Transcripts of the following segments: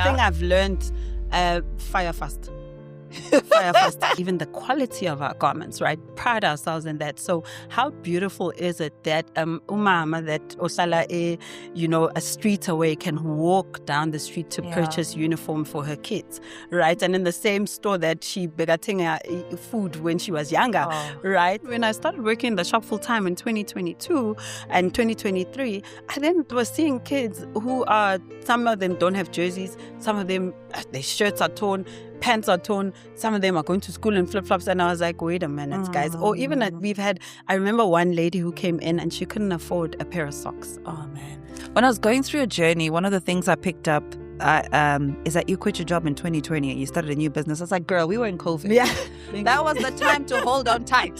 thing I've learned, fire fast. Fire fast. Even the quality of our garments, right? Pride ourselves in that. So how beautiful is it that umama that osala a street away can walk down the street to purchase uniform for her kids, right? And in the same store that she begating food when she was younger, right? When I started working in the shop full time in 2022 and 2023, I then was seeing kids who are, some of them don't have jerseys, some of them, their shirts are torn, pants are torn, some of them are going to school in flip-flops, and I was like, wait a minute, guys. Or even I remember one lady who came in and she couldn't afford a pair of socks. Oh man. When I was going through a journey, one of the things I picked up is that you quit your job in 2020 and you started a new business. I was like, girl, we were in COVID. Yeah. That was the time to hold on tight.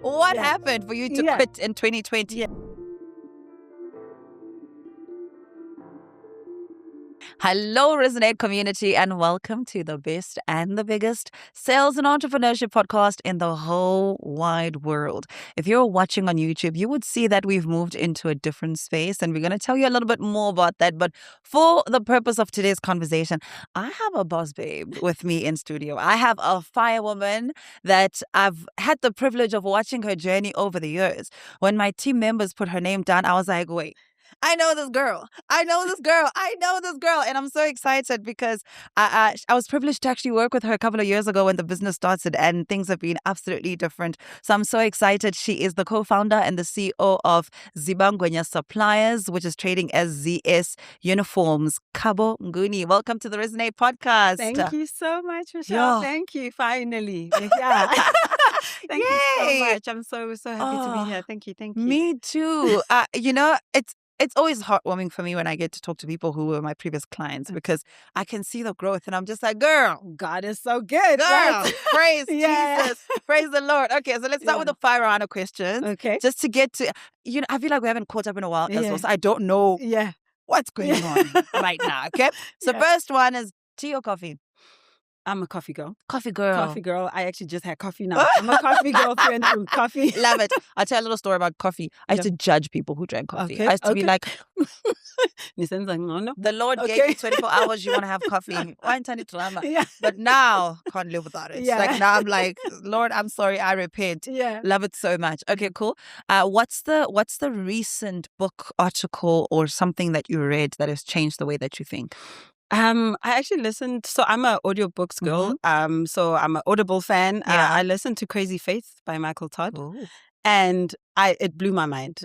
What happened for you to quit in 2020? Yeah. Hello, Resonate community, and welcome to the best and the biggest sales and entrepreneurship podcast in the whole wide world. If you're watching on YouTube, you would see that we've moved into a different space, and we're going to tell you a little bit more about that. But for the purpose of today's conversation, I have a boss babe with me in studio. I have a firewoman that I've had the privilege of watching her journey over the years. When my team members put her name down, I was like, wait, I know this girl. I know this girl. I know this girl. And I'm so excited because I was privileged to actually work with her a couple of years ago when the business started, and things have been absolutely different. So I'm so excited. She is the co-founder and the CEO of Zibangwenya Suppliers, which is trading as ZS Uniforms. Khabo Mnguni, welcome to the Resonate podcast. Thank you so much, Michelle. Thank you. Finally. Yeah. Thank you so much. I'm so happy to be here. Thank you. Me too. It's always heartwarming for me when I get to talk to people who were my previous clients, because I can see the growth and I'm just like, girl, God is so good. Girl, right? Praise Jesus. Praise the Lord. Okay, so let's start with the fire round of questions. Okay. Just to get to, I feel like we haven't caught up in a while as well, so I don't know what's going on right now, okay? So first one is tea or coffee? I'm a coffee girl. Coffee girl. Coffee girl. I actually just had coffee now. I'm a coffee girlfriend from coffee. Love it. I'll tell a little story about coffee. I used to judge people who drank coffee. I used to be like, the Lord gave you 24 hours, you want to have coffee. Why turn it drama? But now, can't live without it. Like now I'm like, Lord, I'm sorry, I repent. Love it so much. Okay, cool. What's the recent book, article, or something that you read that has changed the way that you think? I actually listened. So I'm an audiobooks girl. So I'm an Audible fan. I listened to Crazy Faith by Michael Todd. Ooh. And it blew my mind.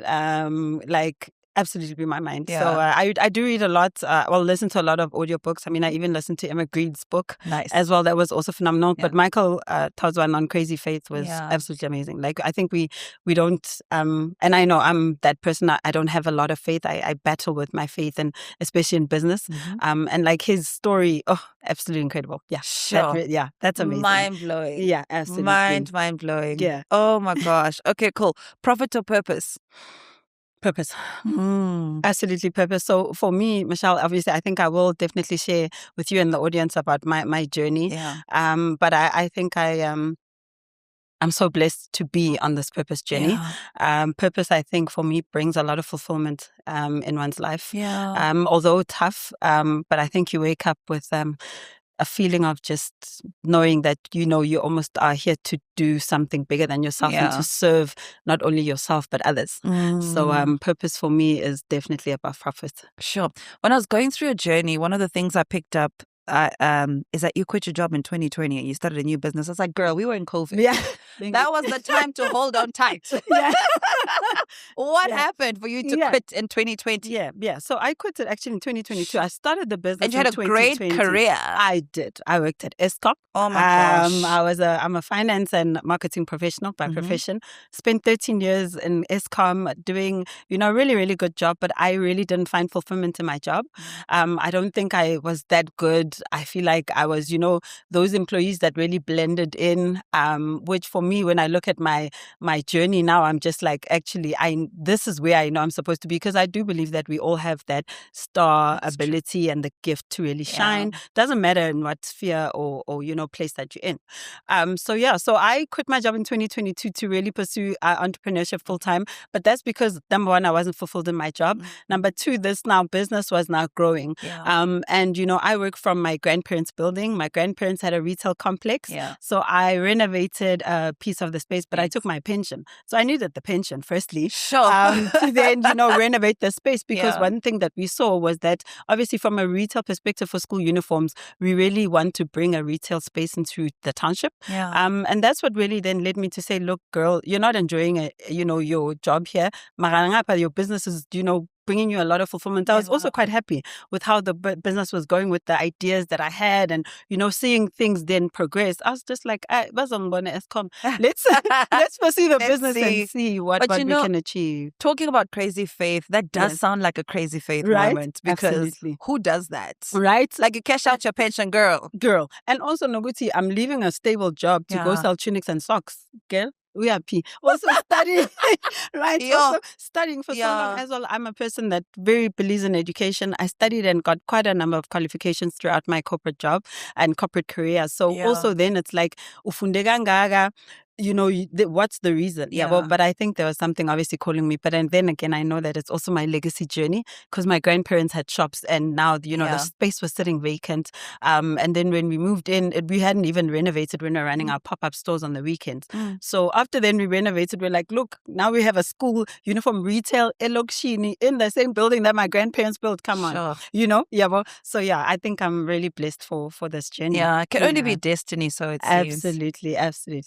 Absolutely blew my mind. So I do read a lot. Listen to a lot of audiobooks. I mean, I even listened to Emma Greed's book as well. That was also phenomenal. But Michael Todd's one on Crazy Faith was absolutely amazing. Like, I think we don't, and I know I'm that person. I don't have a lot of faith. I battle with my faith, and especially in business. And like his story, absolutely incredible. Yeah. Sure. That's amazing. Mind blowing. Yeah, absolutely. Mind blowing. Yeah. Oh my gosh. Okay, cool. Profit or purpose? Purpose. Absolutely purpose. So for me, Michelle, obviously, I think I will definitely share with you and the audience about my journey. But I think I'm so blessed to be on this purpose journey. Purpose, I think, for me, brings a lot of fulfillment in one's life. Although tough, but I think you wake up with a feeling of just knowing that, you almost are here to do something bigger than yourself and to serve not only yourself, but others. So purpose for me is definitely above profit. Sure. When I was going through a journey, one of the things I picked up is that you quit your job in 2020 and you started a new business. I was like, girl, we were in COVID. That was the time to hold on tight. What happened for you to quit in 2020? So I quit it actually in 2022. I started the business. And you had a great career. I did. I worked at Eskom. Oh my gosh. I'm a finance and marketing professional by profession. Spent 13 years in Eskom doing, really, really good job, but I really didn't find fulfillment in my job. I don't think I was that good I feel like I was, those employees that really blended in, which for me, when I look at my journey now, I'm just like, actually, this is where I know I'm supposed to be, because I do believe that we all have that star That's ability and the gift to really shine. Doesn't matter in what sphere or place that you're in. So I quit my job in 2022 to really pursue entrepreneurship full time. But that's because, number one, I wasn't fulfilled in my job. Number two, this business was now growing. And I work from my grandparents' building. My grandparents had a retail complex. So I renovated a piece of the space, but I took my pension. So I needed the pension, firstly. To then, renovate the space, because one thing that we saw was that obviously from a retail perspective for school uniforms, we really want to bring a retail space into the township. And that's what really then led me to say, look, girl, you're not enjoying your job here. Marangapa, your business is, bringing you a lot of fulfillment. I was also quite happy with how the business was going, with the ideas that I had, and seeing things then progress. I was just like, Eskom, let's pursue the business and see what we can achieve. Talking about crazy faith, that does sound like a crazy faith moment, because who does that? Right? Like, you cash out your pension, girl. And also, Noguti, I'm leaving a stable job to go sell tunics and socks, girl. We are P. Also studying, right? Also studying for so long as well. I'm a person that very believes in education. I studied and got quite a number of qualifications throughout my corporate job and corporate career. So also then it's like, ufundega ngaga, what's the reason? But I think there was something obviously calling me. But then again, I know that it's also my legacy journey, because my grandparents had shops, and now, the space was sitting vacant. And then when we moved in, we hadn't even renovated when we were running our pop-up stores on the weekends. So after then we renovated, we're like, look, now we have a school uniform retail elokshini in the same building that my grandparents built. Come on, So I think I'm really blessed for this journey. It can only be destiny, so it seems. Absolutely.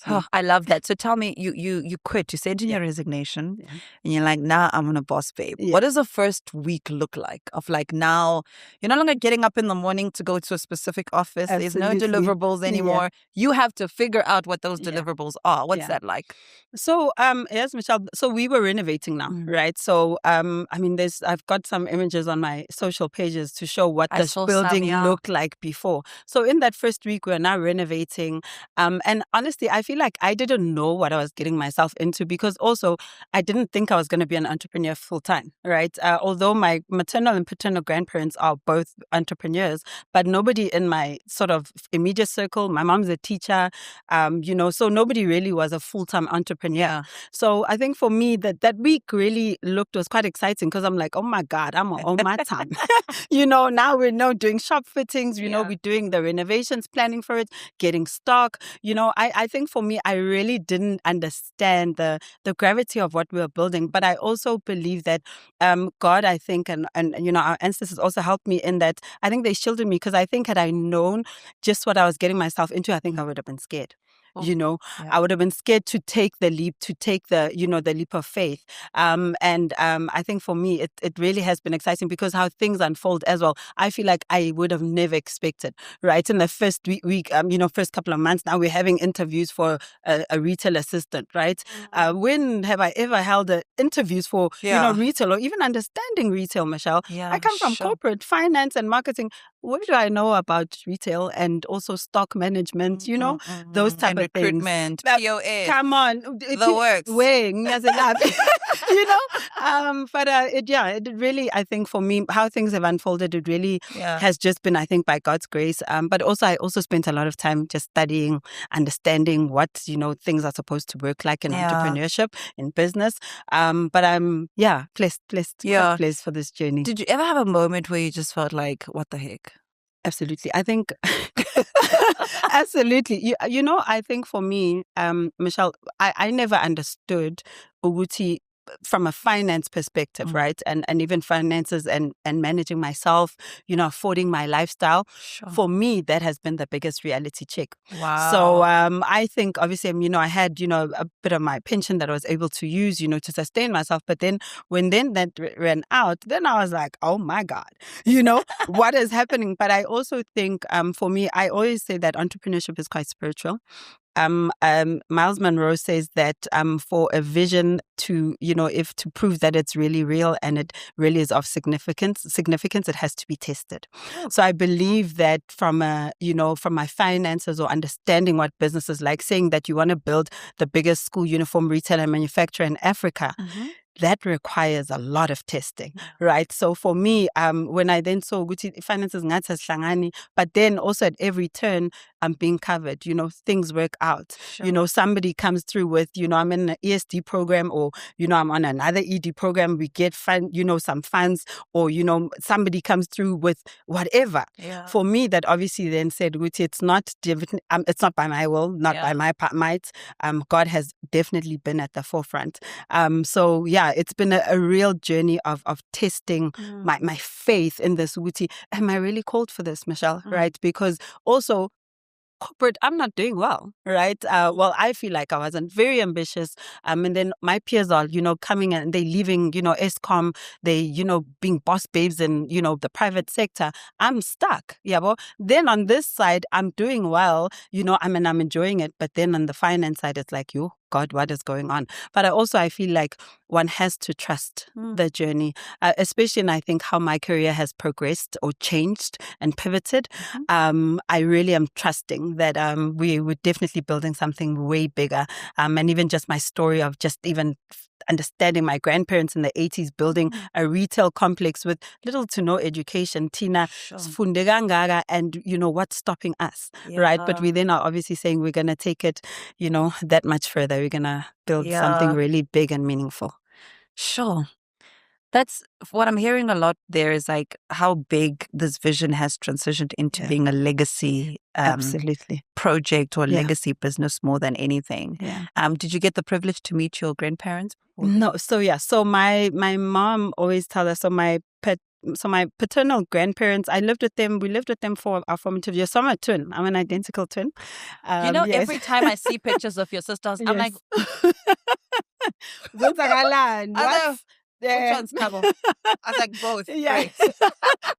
Oh, I love that. So tell me, you quit, you sent in your resignation, and you're like, nah, I'm on a boss, babe. What does the first week look like? Of like, now you're no longer getting up in the morning to go to a specific office. There's no deliverables anymore. You have to figure out what those deliverables are. What's that like? So yes, Michelle, so we were renovating now, right? So I've got some images on my social pages to show what this building looked like before. So in that first week, we're now renovating, and honestly, I feel like I didn't know what I was getting myself into, because also I didn't think I was going to be an entrepreneur full time, right? Although my maternal and paternal grandparents are both entrepreneurs, but nobody in my sort of immediate circle, my mom's a teacher, so nobody really was a full-time entrepreneur. So I think for me that week really was quite exciting, because I'm like, oh my God, I'm on my time. Now we're now doing shop fittings, we're doing the renovations, planning for it, getting stock. I think for me, I really didn't understand the gravity of what we were building. But I also believe that God, I think, and our ancestors also helped me in that. I think they shielded me, because I think had I known just what I was getting myself into, I think I would have been scared. I would have been scared to take the leap, to take the leap of faith. I think for me, it really has been exciting, because how things unfold as well, I feel like I would have never expected, right? In the first week, first couple of months, now we're having interviews for a retail assistant, right? When have I ever held interviews for, retail, or even understanding retail, Michelle? I come from corporate finance and marketing. What do I know about retail and also stock management, those type of recruitment, things. POS. Come on. The works. But it really, I think for me, how things have unfolded, it really has just been, I think, by God's grace. But also, I also spent a lot of time just studying, understanding what, things are supposed to work like in entrepreneurship, in business. But I'm, blessed for this journey. Did you ever have a moment where you just felt like, what the heck? Absolutely. I think, absolutely. I think for me, Michelle, I never understood Uguti from a finance perspective, right? And even finances and managing myself, affording my lifestyle. For me, that has been the biggest reality check. Wow. So I think obviously, I had, a bit of my pension that I was able to use, to sustain myself. But then when that ran out, then I was like, oh my God, what is happening? But I also think for me, I always say that entrepreneurship is quite spiritual. Miles Monroe says that for a vision to, if to prove that it's really real and it really is of significance, it has to be tested. So I believe that from my finances or understanding what business is like, saying that you want to build the biggest school uniform retailer and manufacturer in Africa, that requires a lot of testing, right? So for me, when I then saw Guti finances ngathi asihlangani, but then also at every turn, I'm being covered, things work out. Sure. Somebody comes through with, I'm in an ESD program, or, I'm on another ED program, we get some funds, or, somebody comes through with whatever. Yeah. For me, that obviously then said, Guti, it's not by my will, not by my might. God has definitely been at the forefront. So yeah, it's been a real journey of testing my faith in this. Wuti, am I really called for this, Michelle? Right? Because also corporate, I'm not doing well, right? Well, I feel like I wasn't very ambitious. And then my peers are, coming and they leaving, Eskom, they, being boss babes in, the private sector. I'm stuck. Yeah. Well, then on this side, I'm doing well, I'm enjoying it. But then on the finance side, it's like, God, what is going on? But I feel like one has to trust the journey, especially in, I think, how my career has progressed or changed and pivoted. I really am trusting that we were definitely building something way bigger. And even just my story of just even understanding my grandparents in the 80s building a retail complex with little to no education, Tina, Fundegangara, and what's stopping us, right? But we then are obviously saying we're going to take it, that much further. We're going to build something really big and meaningful. Sure. That's what I'm hearing a lot there, is like how big this vision has transitioned into being a legacy absolutely project or legacy business more than anything. Did you get the privilege to meet your grandparents before? No. So my mom always tells us, my paternal grandparents, we lived with them for our formative years. So I'm a twin. I'm an identical twin. Every time I see pictures of your sisters, I'm like, what? Which one's Khabo? I was like, both. Yeah. Great.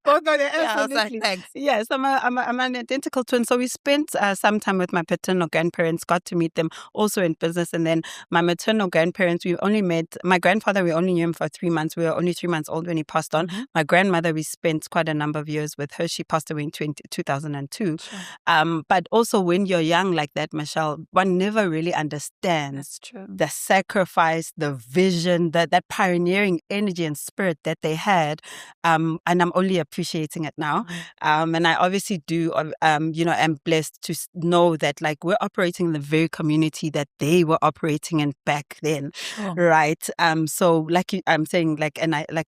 Both of them. Yeah, I was like, thanks. Yes, I'm an identical twin. So we spent some time with my paternal grandparents, got to meet them also in business. And then my maternal grandparents, we only met, my grandfather, we only knew him for 3 months. We were only 3 months old when he passed on. My grandmother, we spent quite a number of years with her. She passed away in 2002. Sure. But also when you're young like that, Michelle, one never really understands the sacrifice, the vision, that pioneering energy and spirit that they had, and I'm only appreciating it now. And I obviously do, am blessed to know that like we're operating in the very community that they were operating in back then, right? So I'm saying, like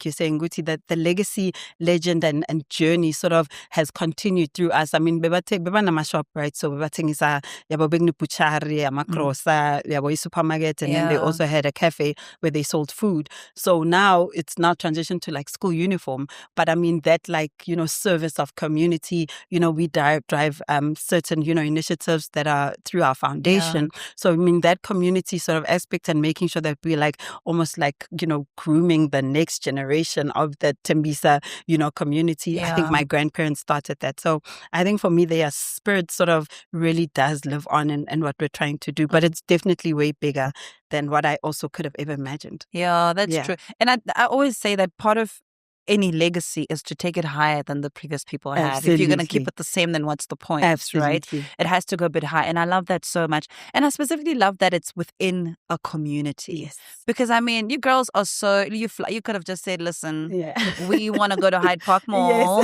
you're saying, Guti, that the legacy, legend, and journey sort of has continued through us. I mean, beba na shop, right? So beba tingisa yabo big puchari, makrosa, yabo supermarket, and then they also had a cafe where they sold food. So now it's now transitioned to like school uniform. But I mean that service of community, we drive certain, initiatives that are through our foundation. So I mean that community sort of aspect and making sure that we almost grooming the next generation of the Tembisa, community. I think my grandparents started that. So I think for me, their spirit sort of really does live on in what we're trying to do. But it's definitely way bigger than what I also could have ever imagined. Yeah, that's true. And I always say that part of any legacy is to take it higher than the previous people had. If you're going to keep it the same, then what's the point? Absolutely. Right? It has to go a bit high. And I love that so much. And I specifically love that it's within a community. Yes. Because I mean, you girls are so, you could have just said, listen, we want to go to Hyde Park Mall.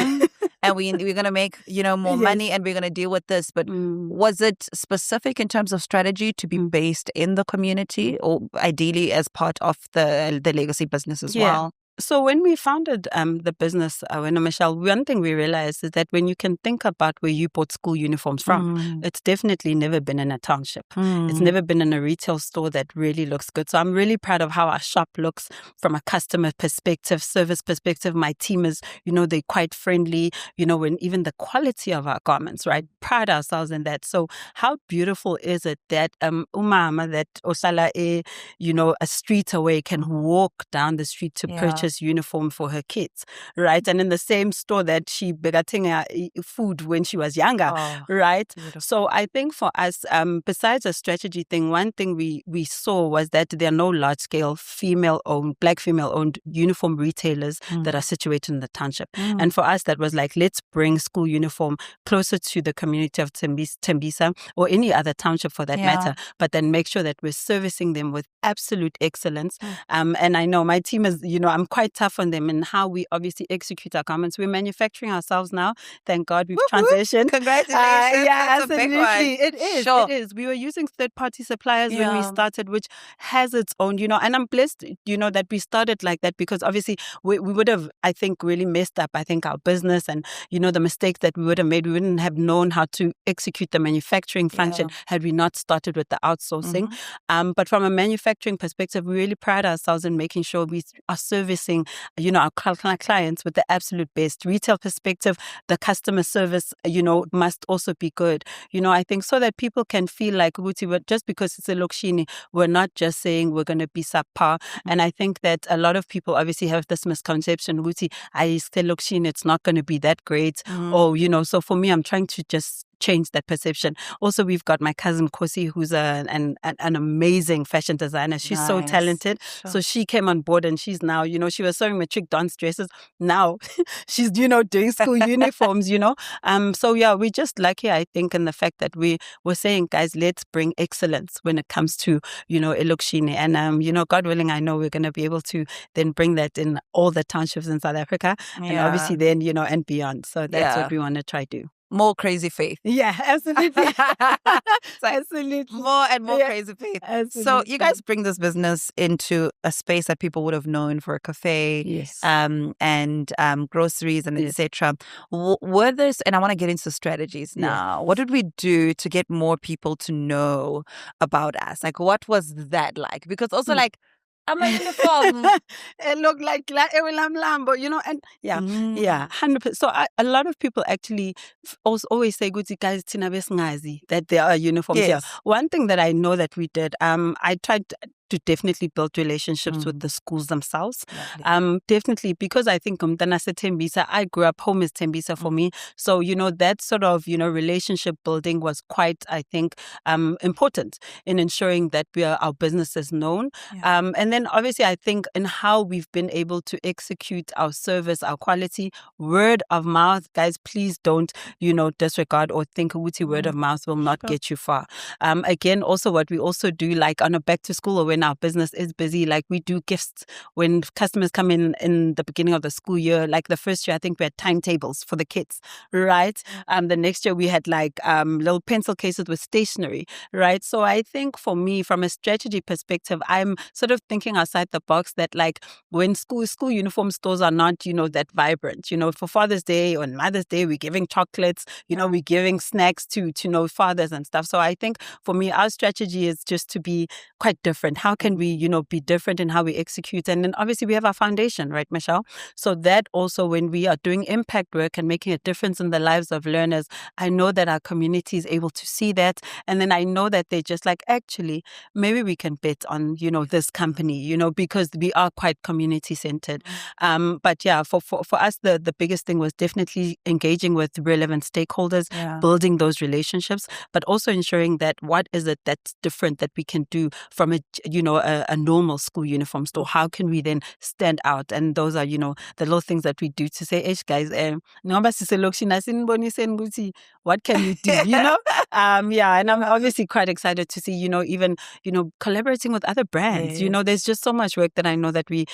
And we're going to make, more money, and we're going to deal with this. But was it specific in terms of strategy to be based in the community, or ideally as part of the legacy business as well? So when we founded the business, Michelle, one thing we realized is that when you can think about where you bought school uniforms from, it's definitely never been in a township. It's never been in a retail store that really looks good. So I'm really proud of how our shop looks from a customer perspective, service perspective. My team is, they're quite friendly, when even the quality of our garments, right? Pride ourselves in that. So how beautiful is it that umama that osala a street away can walk down the street to purchase purchase uniform for her kids, right? And in the same store that she begating food when she was younger, right? Beautiful. So I think for us, besides a strategy thing, one thing we saw was that there are no large-scale Black female-owned uniform retailers that are situated in the township. And for us, that was like, let's bring school uniform closer to the community of Tembisa or any other township for that matter, but then make sure that we're servicing them with absolute excellence. And I know my team is, I'm quite tough on them and how we obviously execute our garments. We're manufacturing ourselves now. Thank God we've transitioned. Congratulations. Yeah, That's absolutely. a big one. It is. Sure. It is. We were using third-party suppliers when we started, which has its own, and I'm blessed, that we started like that, because obviously we would have, I think, really messed up, our business and, the mistakes that we would have made. We wouldn't have known how to execute the manufacturing function had we not started with the outsourcing. But from a manufacturing perspective, we really pride ourselves in making sure we are servicing, our clients with the absolute best. Retail perspective, the customer service, must also be good. I think so that people can feel like, just because it's a Lokshini, we're not just saying we're going to be subpar. And I think that a lot of people obviously have this misconception, I say Lokshini, it's not going to be that great. Or, so for me, I'm trying to just change that perception. Also, we've got my cousin Kosi, who's an amazing fashion designer. She's so talented. Sure. So she came on board and she's now, she was sewing matric dance dresses. Now she's, doing school uniforms, So yeah, we're just lucky, I think, in the fact that we were saying, guys, let's bring excellence when it comes to, Elokshini. And, God willing, I know we're going to be able to then bring that in all the townships in South Africa. And obviously then, and beyond. So that's what we want to try to do. More crazy faith. Yeah, absolutely. Absolutely. More and more crazy faith. Absolutely. So you guys bring this business into a space that people would have known for a cafe, and groceries and etc. Were this, and I want to get into strategies now. What did we do to get more people to know about us? Like, what was that like? Because also I'm in the fog. It looked like Lambo, and 100%. So a lot of people actually also always say, "Good guys, Tina Besngazi," that there are uniforms here. One thing that I know that we did, I tried to definitely build relationships with the schools themselves. Definitely, because I think Tembisa, I grew up, home is Tembisa for me. So, that sort of, relationship building was quite, I think, important in ensuring that our business is known. And then obviously, I think in how we've been able to execute our service, our quality, word of mouth, guys, please don't, disregard or think word of mouth will not get you far. Again, also what we also do, like on a back to school or when our business is busy, like we do gifts when customers come in the beginning of the school year. Like the first year, I think we had timetables for the kids, right? The next year we had like little pencil cases with stationery, right? So I think for me, from a strategy perspective, I'm sort of thinking outside the box that like when school uniform stores are not, that vibrant, for Father's Day or Mother's Day, we're giving chocolates, we're giving snacks to fathers and stuff. So I think for me, our strategy is just to be quite different. How can we, be different in how we execute? And then obviously we have our foundation, right, Michelle? So that also when we are doing impact work and making a difference in the lives of learners, I know that our community is able to see that. And then I know that they're just like, actually, maybe we can bet on, this company, because we are quite community centered. But yeah, for us, the biggest thing was definitely engaging with relevant stakeholders, building those relationships, but also ensuring that what is it that's different that we can do from a normal school uniform store. How can we then stand out? And those are, the little things that we do to say, "Hey guys, what can we do?" And I'm obviously quite excited to see, even, collaborating with other brands. There's just so much work that I know that we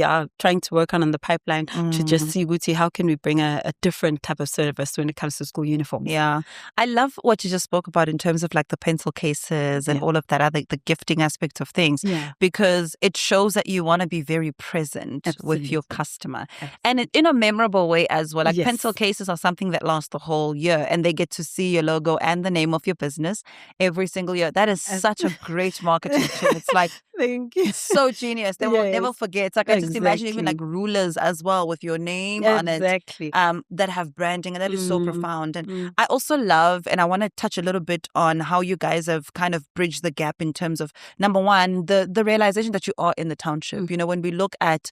are trying to work on in the pipeline to just see, Guti, how can we bring a different type of service when it comes to school uniforms? Yeah. I love what you just spoke about in terms of like the pencil cases and all of that, the gifting aspect of things, because it shows that you want to be very present with your customer. And in a memorable way as well. Like pencil cases are something that last the whole year and they get to see your logo and the name of your business every single year. That is such a great marketing tool. It's like, thank you. So genius. They will never forget. It's like I just imagine even like rulers as well with your name on it. That have branding, and that is so profound. And I also love, and I want to touch a little bit on how you guys have kind of bridged the gap in terms of, number one, and the realization that you are in the township. You know, when we look at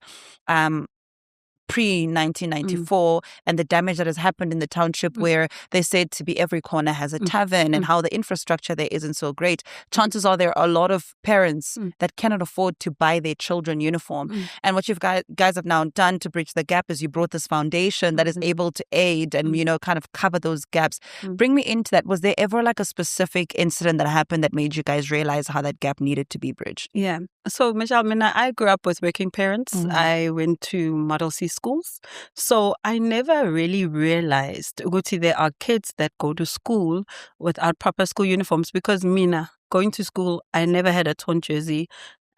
pre-1994 and the damage that has happened in the township, where they said to be every corner has a tavern, and how the infrastructure there isn't so great, chances are there are a lot of parents that cannot afford to buy their children uniform. And what you guys have now done to bridge the gap is you brought this foundation that is able to aid and, you know, kind of cover those gaps. Bring me into that. Was there ever like a specific incident that happened that made you guys realize how that gap needed to be bridged? Yeah. So, Michelle, I grew up with working parents. I went to Model C schools. So I never really realized, Uguti, there are kids that go to school without proper school uniforms, because Mina, going to school, I never had a torn jersey.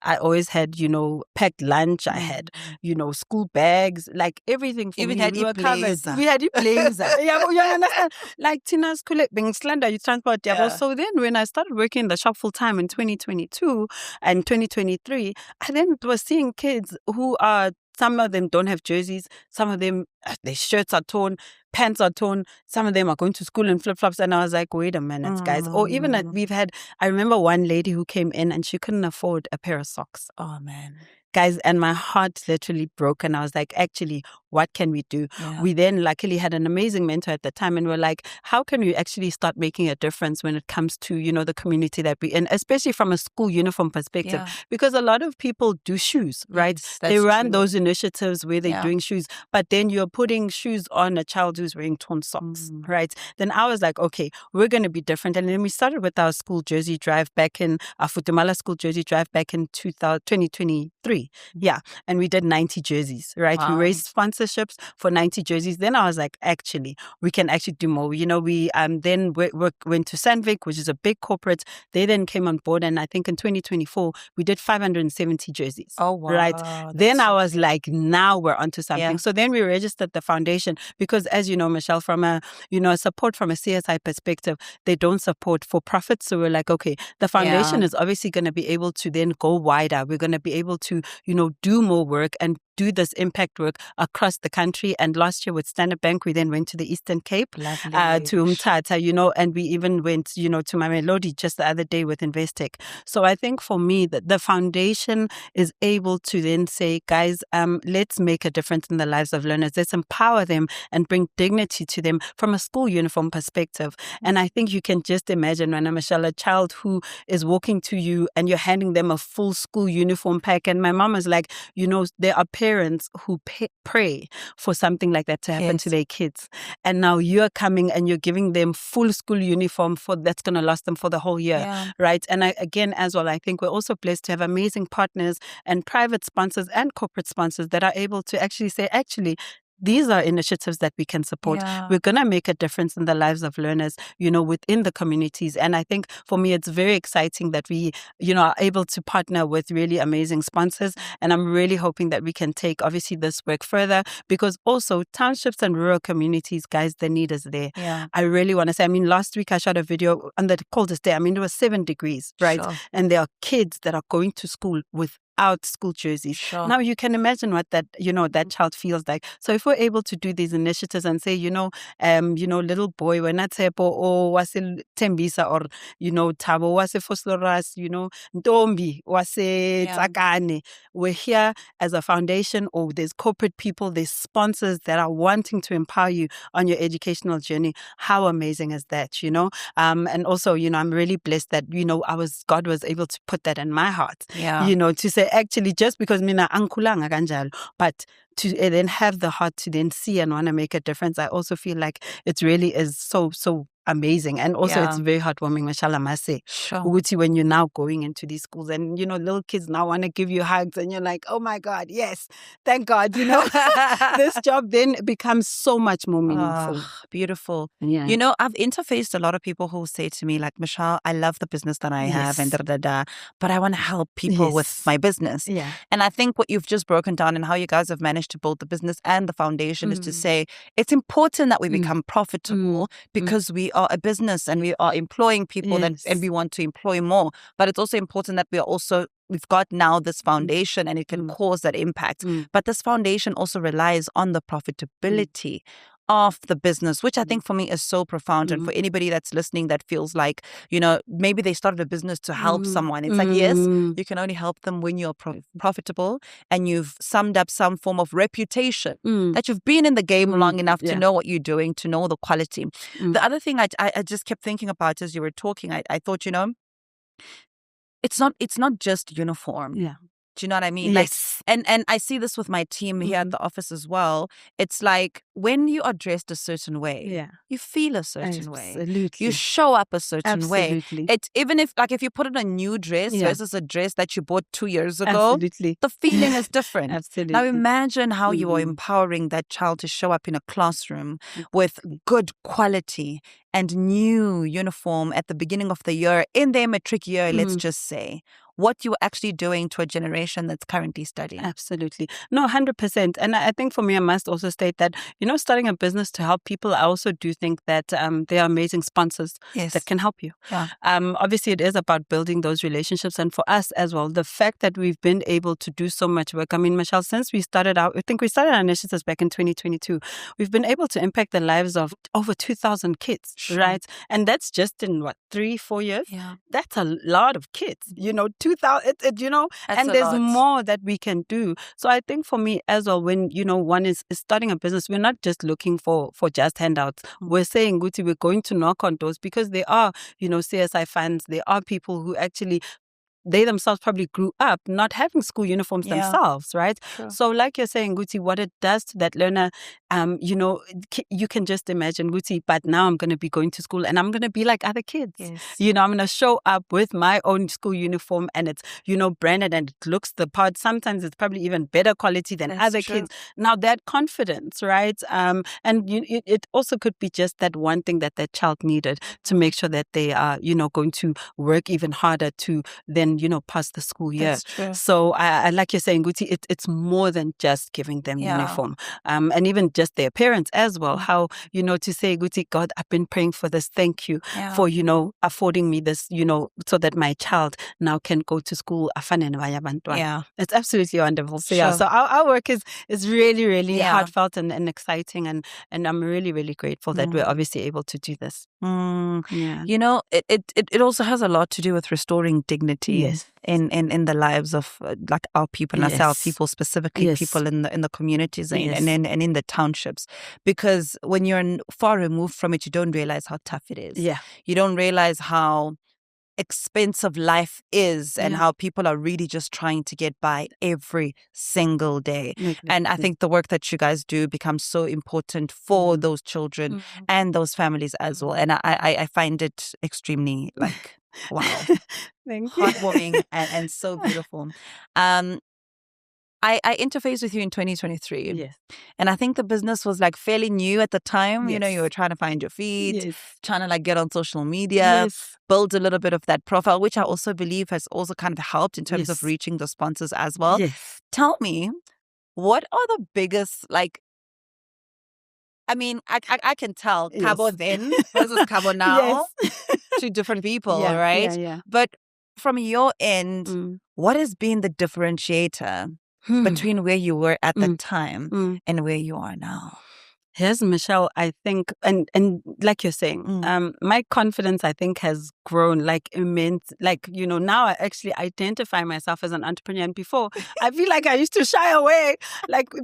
I always had, you know, packed lunch. I had, you know, school bags, like everything for Even me. had We were blazer. covered. We had it blazer. Yeah, you understand? Like Tina's school being slender, you transport. Yeah. So then when I started working in the shop full time in 2022 and 2023, I then was seeing kids who are, some of them don't have jerseys. Some of them, their shirts are torn, pants are torn. Some of them are going to school in flip-flops. And I was like, wait a minute, guys. Or even I remember one lady who came in and she couldn't afford a pair of socks. Oh, man. Guys, and my heart literally broke. And I was like, actually, what can we do? Yeah. We then luckily had an amazing mentor at the time. And we're like, how can we actually start making a difference when it comes to, you know, the community that we're in, especially from a school uniform perspective? Yeah. Because a lot of people do shoes, right? Yes, they run true. those initiatives where they're doing shoes, but then you're putting shoes on a child who's wearing torn socks, right? Then I was like, okay, we're going to be different. And then we started with our school jersey drive back in, our Futumala school jersey drive back in 2023. Yeah. And we did 90 jerseys, right? Wow. We raised sponsorships for 90 jerseys. Then I was like, actually, we can actually do more. You know, we then went to Sandvik, which is a big corporate. They then came on board. And I think in 2024, we did 570 jerseys. Oh, wow. Right. Then I was like, now we're onto something. Yeah. So then we registered the foundation because, as you know, Michelle, from a, you know, support from a CSI perspective, they don't support for profit. So we're like, okay, the foundation is obviously going to be able to then go wider. We're going to be able to, you know, do more work and do this impact work across the country. And last year with Standard Bank, we then went to the Eastern Cape, to Umtata, you know, and we even went, you know, to Mamelodi just the other day with Investec. So I think for me that the foundation is able to then say, guys, let's make a difference in the lives of learners. Let's empower them and bring dignity to them from a school uniform perspective. And I think you can just imagine, when Michelle, a child who is walking to you and you're handing them a full school uniform pack. And my mom is like, you know, there are parents who pray for something like that to happen to their kids. And now you're coming and you're giving them full school uniform that's going to last them for the whole year, right? And again, as well, I think we're also blessed to have amazing partners and private sponsors and corporate sponsors that are able to actually say, these are initiatives that we can support. Yeah. We're going to make a difference in the lives of learners, you know, within the communities. And I think for me, it's very exciting that we, you know, are able to partner with really amazing sponsors. And I'm really hoping that we can take, obviously, this work further, because also townships and rural communities, guys, the need is there. Yeah. I really want to say, last week I shot a video on the coldest day. It was 7 degrees, right? Sure. And there are kids that are going to school without school jerseys. Sure. Now you can imagine what that child feels like. So if we're able to do these initiatives and say, little boy, when I say or was it Tembisa, or Khabo was it Fosloras, Ntombi was it Tsakane. We're here as a foundation, or there's corporate people, there's sponsors that are wanting to empower you on your educational journey. How amazing is that, And also, I'm really blessed that, God was able to put that in my heart, to say, actually, just because mina ankulanga kanjalo, but to then have the heart to then see and want to make a difference. I also feel like it really is so amazing. And also it's very heartwarming, mashallah mase. Sure. When you're now going into these schools and, little kids now want to give you hugs and you're like, oh my God, yes, thank God, this job then becomes so much more meaningful. Oh, beautiful. Yeah. I've interfaced a lot of people who say to me, like, Michelle, I love the business that I have and but I want to help people with my business. Yeah. And I think what you've just broken down and how you guys have managed to build the business and the foundation is to say it's important that we become profitable because we are a business and we are employing people and we want to employ more. But it's also important that we've got now this foundation and it can cause that impact. But this foundation also relies on the profitability of the business, which I think for me is so profound. And for anybody that's listening that feels like, maybe they started a business to help someone. It's like, yes, you can only help them when you're profitable and you've summed up some form of reputation, that you've been in the game long enough to know what you're doing, to know the quality. The other thing I just kept thinking about as you were talking, I thought, it's not just uniform. Yeah. Do you know what I mean? Yes. Like, and I see this with my team here at the office as well. It's like when you are dressed a certain way, you feel a certain way. You show up a certain way. It's even if you put on a new dress versus a dress that you bought 2 years ago, the feeling is different. Absolutely. Now imagine how you are empowering that child to show up in a classroom with good quality and new uniform at the beginning of the year in their matric year, let's just say. What you're actually doing to a generation that's currently studying. Absolutely. No, 100%. And I think for me, I must also state that, starting a business to help people, I also do think that there are amazing sponsors that can help you. Yeah. Obviously, it is about building those relationships. And for us as well, the fact that we've been able to do so much work. I mean, Michelle, since we started out, I think we started our initiatives back in 2022, we've been able to impact the lives of over 2,000 kids, right? And that's just in 3-4 years? Yeah. That's a lot of kids, 2,000, and there's more that we can do. So I think for me as well, when, one is starting a business, we're not just looking for just handouts. We're saying, Guti, we're going to knock on doors because there are, CSI funds. There are people who actually, they themselves probably grew up not having school uniforms themselves, right? True. So like you're saying, Guti, what it does to that learner, you can just imagine, Guti, but now I'm going to be going to school and I'm going to be like other kids. Yes. I'm going to show up with my own school uniform and it's, branded and it looks the part. Sometimes it's probably even better quality than other kids. Now that confidence, right? It also could be just that one thing that child needed to make sure that they are, going to work even harder to then pass the school year. That's true. So I like you're saying, Guti, it's more than just giving them uniform. And even just their parents as well. How, to say, Guti, God, I've been praying for this. Thank you for, affording me this, so that my child now can go to school. Yeah. It's absolutely wonderful. So so our work is really, really heartfelt and exciting. And I'm really, really grateful that we're obviously able to do this. Yeah. It also has a lot to do with restoring dignity in the lives of our people and ourselves, people specifically, people in the communities and in the townships. Because when you're far removed from it, you don't realize how tough it is. Yeah. You don't realize how expensive life is and how people are really just trying to get by every single day. And I think the work that you guys do becomes so important for those children and those families as well. And I find it extremely wow. Thank you. Heartwarming and so beautiful. I interfaced with you in 2023. Yes. And I think the business was fairly new at the time. You were trying to find your feet, trying to get on social media, build a little bit of that profile, which I also believe has also kind of helped in terms of reaching the sponsors as well. Yes. Tell me, what are the biggest, I mean, I can tell Khabo then versus Khabo now. Two different people, right? Yeah. But from your end, what has been the differentiator between where you were at that time and where you are now? Yes, Michelle, I think, and like you're saying, my confidence, I think, has grown immense. Now I actually identify myself as an entrepreneur. And before, I feel like I used to shy away.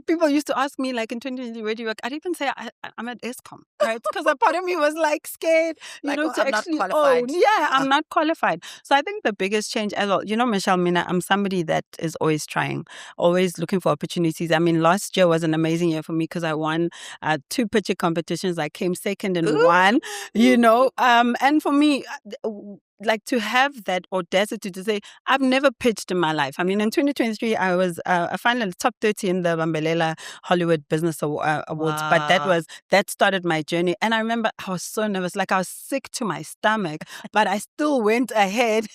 People used to ask me, in 2020, where do you work? I'd even say I'm at Eskom, right? Because a part of me was scared, to I'm actually not qualified. own. Yeah, I'm not qualified. So I think the biggest change as well, Michelle, Mina, I'm somebody that is always trying, always looking for opportunities. I mean, last year was an amazing year for me because I won 2 pitching competitions. I came second in one, and for me, to have that audacity to say, I've never pitched in my life. I mean, in 2023, I was a final top 30 in the Bambelela Hollywood Business Awards, but that started my journey. And I remember I was so nervous, I was sick to my stomach, but I still went ahead,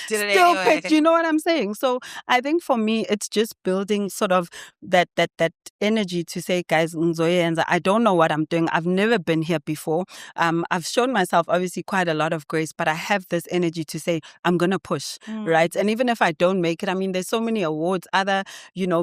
still pitched, you know what I'm saying? So I think for me, it's just building sort of that energy to say, guys, I don't know what I'm doing. I've never been here before. I've shown myself obviously quite a lot of grace, but I have this energy energy to say, I'm going to push, right? And even if I don't make it, I mean, there's so many awards, other,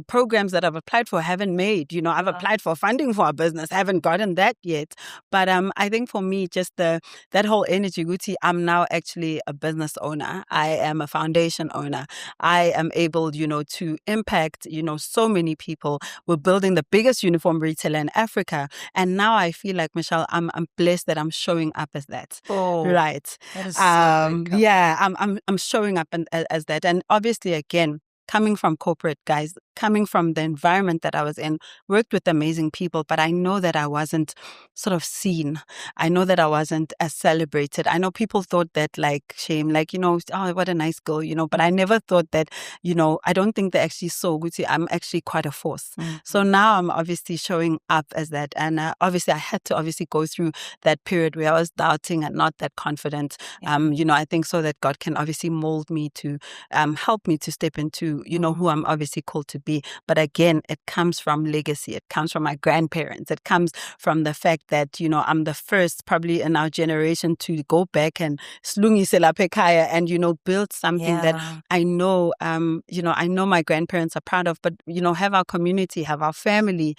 programs that I've applied for, haven't made. I've applied for funding for a business, haven't gotten that yet. But I think for me, just that whole energy, Guti, I'm now actually a business owner. I am a foundation owner. I am able, to impact, so many people. We're building the biggest uniform retailer in Africa. And now I feel like, Michelle, I'm blessed that I'm showing up as that. Oh, right. That is so great. Yeah, I'm showing up as that. And obviously, again, coming from corporate, guys, coming from the environment that I was in, worked with amazing people, but I know that I wasn't sort of seen. I know that I wasn't as celebrated. I know people thought that, like, shame, like, oh, what a nice girl, but I never thought that, I don't think they actually saw, Guti, I'm actually quite a force. So now I'm obviously showing up as that. And obviously I had to obviously go through that period where I was doubting and not that confident. I think so that God can obviously mold me to help me to step into, who I'm obviously called to be. But again, it comes from legacy. It comes from my grandparents. It comes from the fact that, I'm the first probably in our generation to go back and slungisela pekaya and, build something that I know, I know my grandparents are proud of, but, have our community, have our family,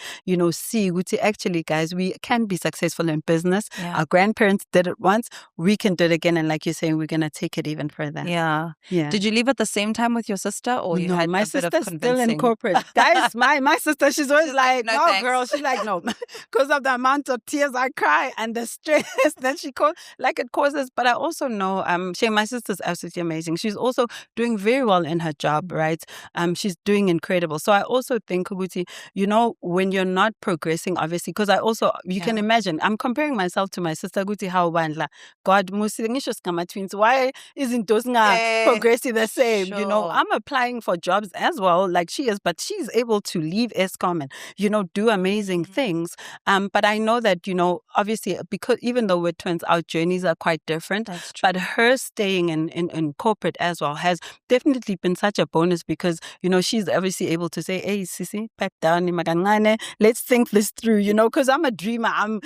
see, actually, guys, we can be successful in business. Our grandparents did it once. We can do it again. And like you're saying, we're going to take it even further. Yeah. Did you leave at the same time with your sister, or you had my a bit of sister's convincing? still in corporate. Guys, my sister, she's always like, no, no, thanks. girl. She's like, no, because of the amount of tears I cry and the stress that it causes. But I also know, my sister's absolutely amazing. She's also doing very well in her job, right? She's doing incredible. So I also think, Kubuti, when you're not progressing, obviously, because you can imagine, I'm comparing myself to my sister, Guti, how God, twins, why isn't those progressing the same? Sure. I'm applying for jobs as well, like she is, but she's able to leave Eskom and, do amazing things. But I know that, obviously, because even though we're twins, our journeys are quite different. That's true. But her staying in corporate as well has definitely been such a bonus because, she's obviously able to say, hey, Sisi, pack down, let's think this through, because I'm a dreamer. I'm,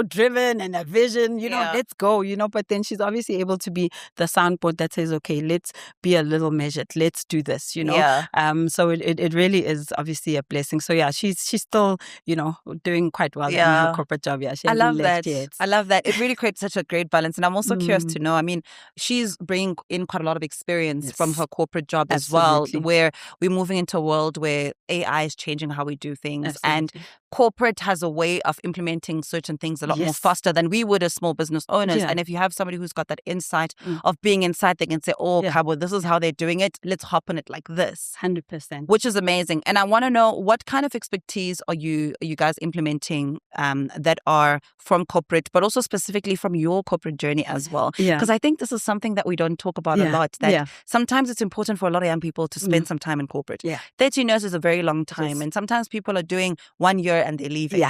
driven and a vision, let's go, But then she's obviously able to be the soundboard that says, okay, let's be a little measured. Let's do this, So it really is obviously a blessing. So yeah, she's still, doing quite well in her corporate job. Yeah, she I love hasn't that. left yet. I love that. It really creates such a great balance. And I'm also curious to know, I mean, she's bringing in quite a lot of experience from her corporate job as well, where we're moving into a world where AI is changing how we do things. And corporate has a way of implementing certain things a lot more faster than we would as small business owners. And if you have somebody who's got that insight of being inside, they can say, oh, Khabo, this is how they're doing it. Let's hop on it like this. 100%. Which is amazing. And I want to know, what kind of expertise are you guys implementing that are from corporate, but also specifically from your corporate journey as well? Because I think this is something that we don't talk about a lot, that sometimes it's important for a lot of young people to spend some time in corporate. 13 years is a very long time. And sometimes people are doing 1 year and they're leaving.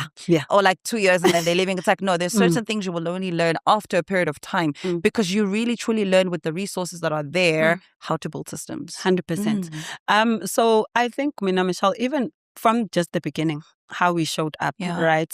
Or like 2 years and then they're leaving. It's like, no, there's certain things you will only learn after a period of time because you really truly learn with the resources that are there how to build systems. 100%. So I think, Michelle, even from just the beginning, how we showed up, right?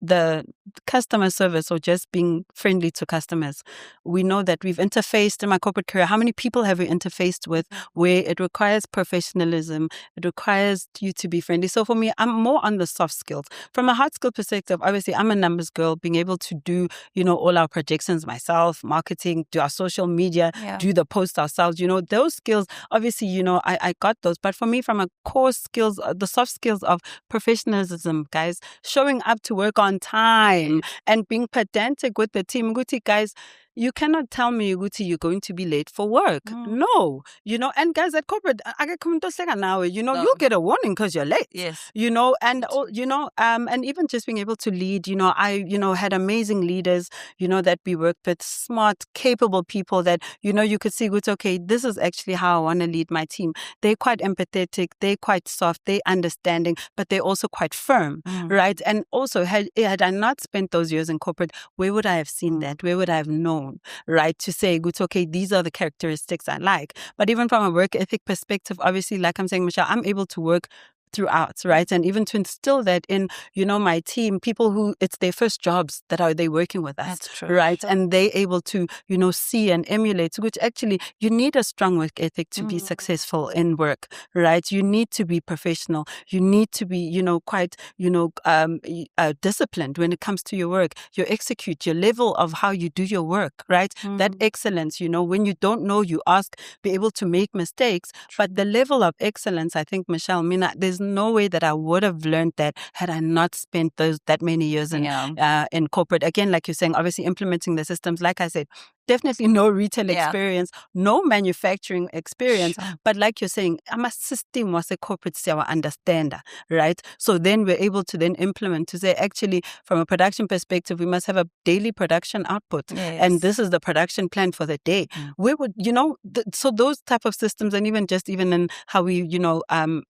The customer service or just being friendly to customers. We know that we've interfaced in my corporate career. How many people have we interfaced with where it requires professionalism? It requires you to be friendly. So for me, I'm more on the soft skills. From a hard skill perspective, obviously, I'm a numbers girl, being able to do, all our projections myself, marketing, do our social media, do the post ourselves, those skills, obviously, I got those. But for me, from a core skills, the soft skills of professionalism, guys, showing up to work on time and being pedantic with the team. Guti, guys, you cannot tell me, Guti, you're going to be late for work. No. And guys at corporate, you'll get a warning because you're late. And even just being able to lead, I had amazing leaders, that we worked with, smart, capable people that, you could see, Guti, okay, this is actually how I want to lead my team. They're quite empathetic, they're quite soft, they're understanding, but they're also quite firm, right? And also, had I not spent those years in corporate, where would I have seen that? Where would I have known? Right, to say, okay, these are the characteristics I like. But even from a work ethic perspective, obviously, like I'm saying, Michelle, I'm able to work throughout, right? And even to instill that in, my team, people who it's their first jobs that are they working with us. That's true. Right. Sure. And they able to, see and emulate, which actually you need a strong work ethic to be successful in work, right? You need to be professional. You need to be, quite, disciplined when it comes to your work. You execute your level of how you do your work, right? That excellence, when you don't know, you ask, be able to make mistakes. But the level of excellence, I think, Michelle, Mina, there's no way that I would have learned that had I not spent that many years in corporate. Again, like you're saying, obviously implementing the systems, like I said, definitely no retail experience, no manufacturing experience. Sure. But like you're saying, I'm a system was a corporate understander, right? So then we're able to then implement to say, actually, from a production perspective, we must have a daily production output. Yes. And this is the production plan for the day. We would, so those type of systems, and even in how we,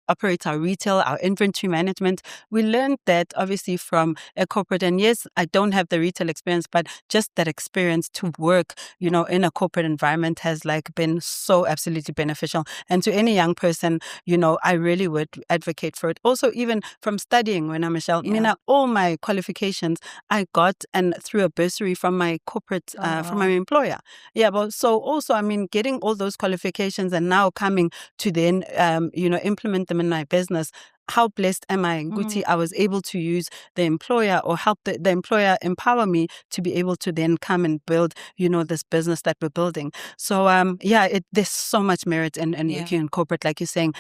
operate our retail, our inventory management, we learned that obviously from a corporate. And yes, I don't have the retail experience, but just that experience to work, in a corporate environment has been so absolutely beneficial. And to any young person, I really would advocate for it. Also, even from studying, when I'm Michelle, all my qualifications I got and through a bursary from my corporate, from my employer. Yeah, but so also, getting all those qualifications and now coming to then, implement them in my business. How blessed am I, Guti? I was able to use the employer or help the employer empower me to be able to then come and build, this business that we're building. So, there's so much merit in working in corporate, like you're saying.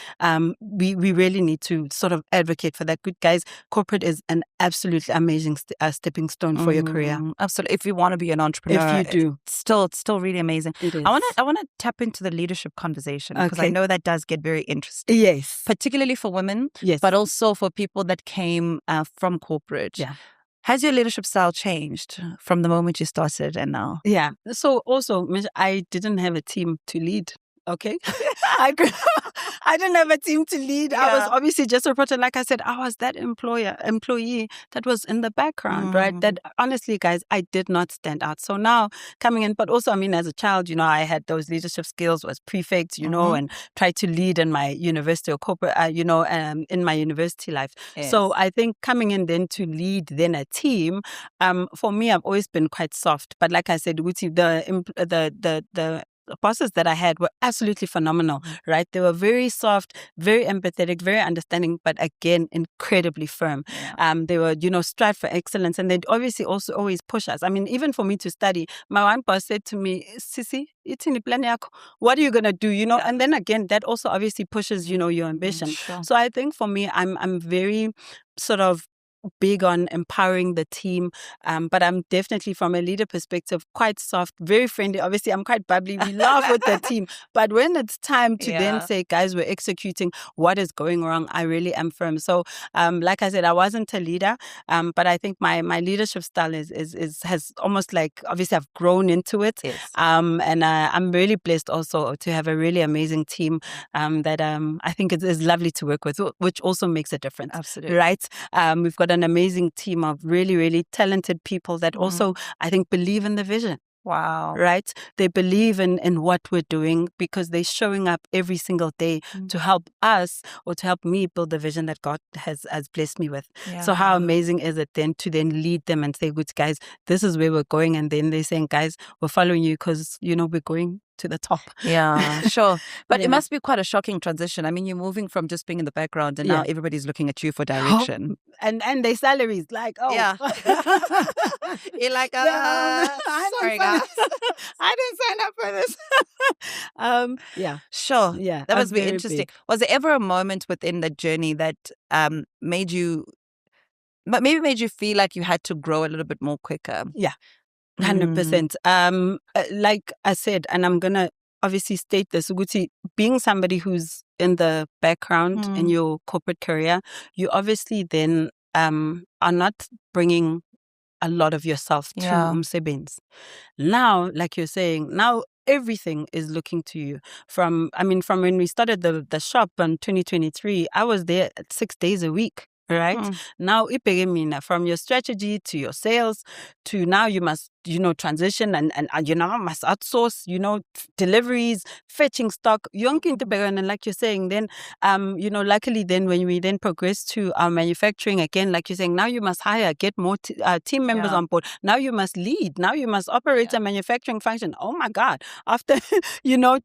We really need to sort of advocate for that. Good guys, corporate is an absolutely amazing stepping stone for your career. Absolutely. If you want to be an entrepreneur, if you do, it's still really amazing. It is. I want to tap into the leadership conversation because I know that does get very interesting. Yes, particularly for women. Yes. But also for people that came from corporate. Yeah. Has your leadership style changed from the moment you started and now? Yeah. So also, I didn't have a team to lead. Okay. I didn't have a team to lead. Yeah. I was obviously just a reporter. Like I said, I was that employee that was in the background, right? That honestly, guys, I did not stand out. So now coming in, but also, as a child, I had those leadership skills, was prefect, and tried to lead in my university or corporate, in my university life. Yes. So I think coming in then to lead then a team, for me, I've always been quite soft. But like I said, Uti, the bosses that I had were absolutely phenomenal, right? They were very soft, very empathetic, very understanding, but again, incredibly firm. Yeah. They were, strive for excellence, and they'd obviously also always push us. Even for me to study, my one boss said to me, Sisi, it's in the plan yako. What are you going to do, And then again, that also obviously pushes, your ambition. Sure. So I think for me, I'm very sort of big on empowering the team, but I'm definitely from a leader perspective quite soft, very friendly. Obviously, I'm quite bubbly. We laugh with the team, but when it's time to then say, guys, we're executing what is going wrong, I really am firm. So, like I said, I wasn't a leader, but I think my leadership style has almost obviously I've grown into it. Yes. And I'm really blessed also to have a really amazing team that I think it is lovely to work with, which also makes a difference. Absolutely. Right? We've got an amazing team of really, really talented people that also, I think, believe in the vision. Wow. Right? They believe in what we're doing because they're showing up every single day to help us or to help me build the vision that God has blessed me with. Yeah. So how amazing is it then to then lead them and say, good guys, this is where we're going. And then they're saying, guys, we're following you because, we're going to the top. Yeah, sure. But it must be quite a shocking transition. You're moving from just being in the background and now everybody's looking at you for direction. And their salaries, Yeah. You're like, sorry guys. I didn't sign up for this. Yeah. Sure. Yeah. That must be interesting. Big. Was there ever a moment within the journey that made you feel like you had to grow a little bit more quicker? Yeah. 100%. Like I said, and I'm going to obviously state this, Uguti, being somebody who's in the background in your corporate career, you obviously then are not bringing a lot of yourself to umsebenzi. Now, like you're saying, now everything is looking to you. From when we started the shop in 2023, I was there 6 days a week. Right? Now, from your strategy to your sales to now you must transition and I must outsource, deliveries, fetching stock, and like you're saying, then, luckily then when we then progress to our manufacturing again, like you're saying, now you must hire, get more team members on board. Now you must lead. Now you must operate a manufacturing function. Oh my God. After,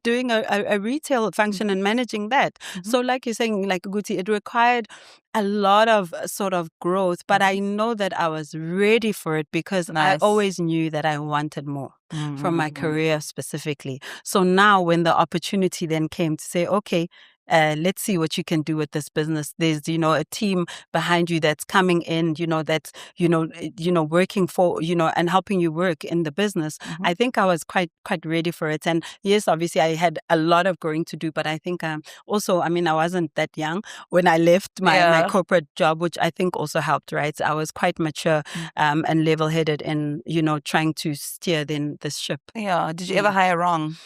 doing a retail function and managing that. So like you're saying, like Guti, it required a lot of sort of growth, but I know that I was ready for it because I always knew that I wanted more from my career specifically. So now when the opportunity then came to say, okay, let's see what you can do with this business. There's, a team behind you that's coming in, that's, working for, and helping you work in the business. I think I was quite ready for it. And yes, obviously I had a lot of growing to do, but I think also, I wasn't that young when I left my corporate job, which I think also helped, right? I was quite mature and level-headed in, trying to steer then this ship. Yeah. Did you ever hire wrong?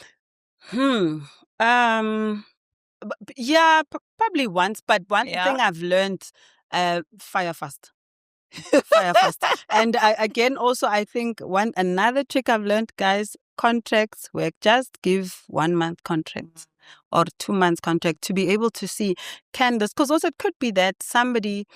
Yeah, probably once. But one thing I've learned, fire fast. Fire fast. And again, also, I think another trick I've learned, guys, contracts work. Just give 1 month contracts or 2 months contract to be able to see, can this, because also it could be that somebody